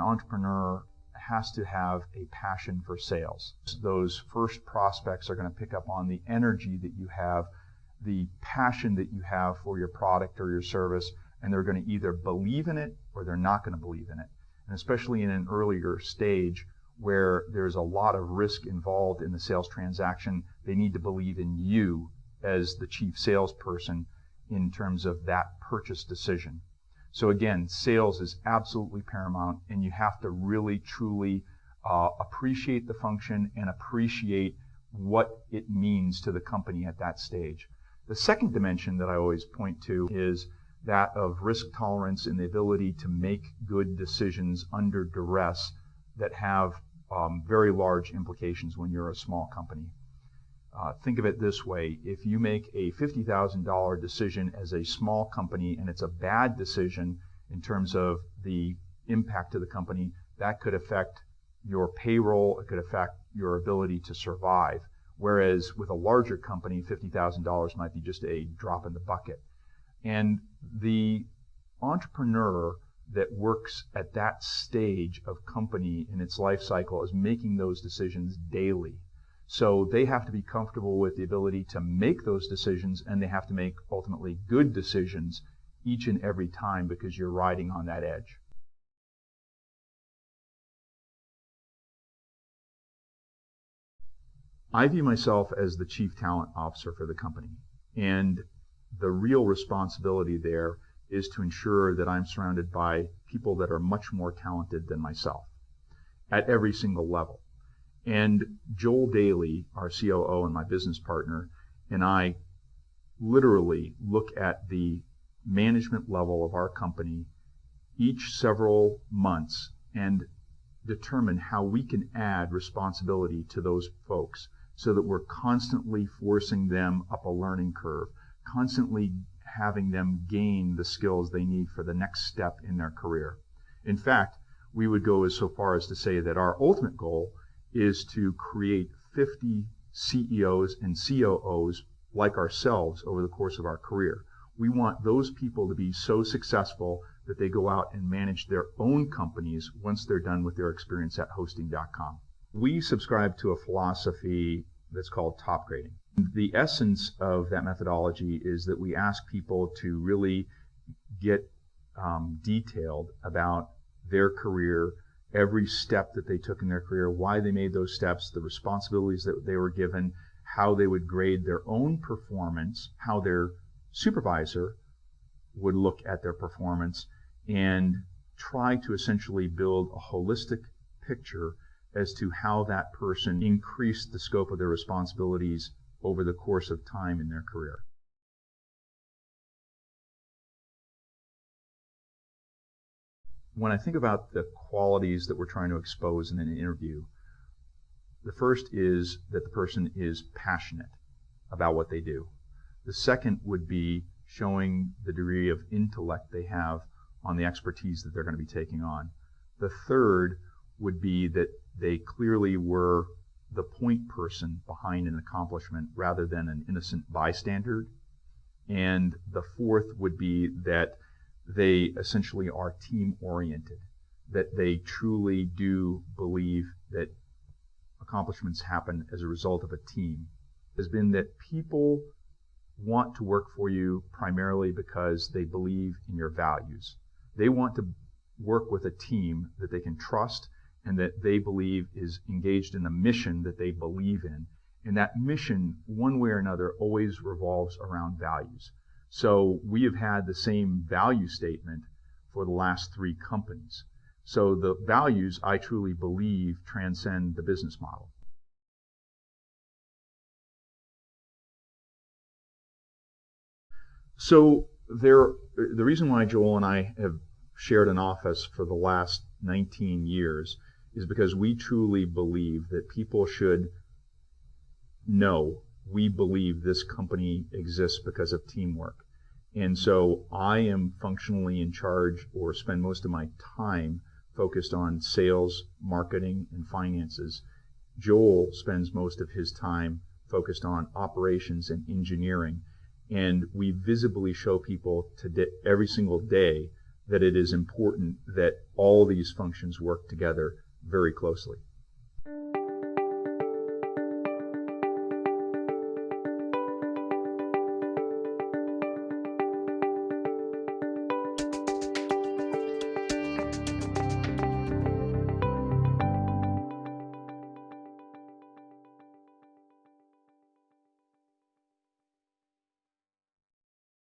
an entrepreneur has to have a passion for sales. Those first prospects are going to pick up on the energy that you have, the passion that you have for your product or your service, and they're going to either believe in it or they're not going to believe in it. And especially in an earlier stage where there's a lot of risk involved in the sales transaction, they need to believe in you as the chief salesperson in terms of that purchase decision. So again, sales is absolutely paramount, and you have to really, truly appreciate the function and appreciate what it means to the company at that stage. The second dimension that I always point to is that of risk tolerance and the ability to make good decisions under duress that have very large implications when you're a small company. Think of it this way: if you make a $50,000 decision as a small company and it's a bad decision in terms of the impact to the company, that could affect your payroll, it could affect your ability to survive. Whereas with a larger company, $50,000 might be just a drop in the bucket. And the entrepreneur that works at that stage of company in its life cycle is making those decisions daily. So they have to be comfortable with the ability to make those decisions, and they have to make ultimately good decisions each and every time, because you're riding on that edge. I view myself as the chief talent officer for the company, and the real responsibility there is to ensure that I'm surrounded by people that are much more talented than myself at every single level. And Joel Daly, our COO and my business partner, and I literally look at the management level of our company each several months and determine how we can add responsibility to those folks so that we're constantly forcing them up a learning curve, constantly having them gain the skills they need for the next step in their career. In fact, we would go as so far as to say that our ultimate goal is to create 50 CEOs and COOs like ourselves over the course of our career. We want those people to be so successful that they go out and manage their own companies once they're done with their experience at hosting.com. We subscribe to a philosophy that's called top grading. The essence of that methodology is that we ask people to really get detailed about their career, every step that they took in their career, why they made those steps, the responsibilities that they were given, how they would grade their own performance, how their supervisor would look at their performance, and try to essentially build a holistic picture as to how that person increased the scope of their responsibilities over the course of time in their career. When I think about the qualities that we're trying to expose in an interview, the first is that the person is passionate about what they do. The second would be showing the degree of intellect they have on the expertise that they're going to be taking on. The third would be that they clearly were the point person behind an accomplishment rather than an innocent bystander. And the fourth would be that they essentially are team-oriented, that they truly do believe that accomplishments happen as a result of a team. Has been that people want to work for you primarily because they believe in your values. They want to work with a team that they can trust and that they believe is engaged in a mission that they believe in. And that mission, one way or another, always revolves around values. So we have had the same value statement for the last 3 companies. So the values, I truly believe, transcend the business model. So the reason why Joel and I have shared an office for the last 19 years is because we truly believe that people should know we believe this company exists because of teamwork. And so I am functionally in charge, or spend most of my time focused on sales, marketing, and finances. Joel spends most of his time focused on operations and engineering. And we visibly show people every single day that it is important that all these functions work together very closely.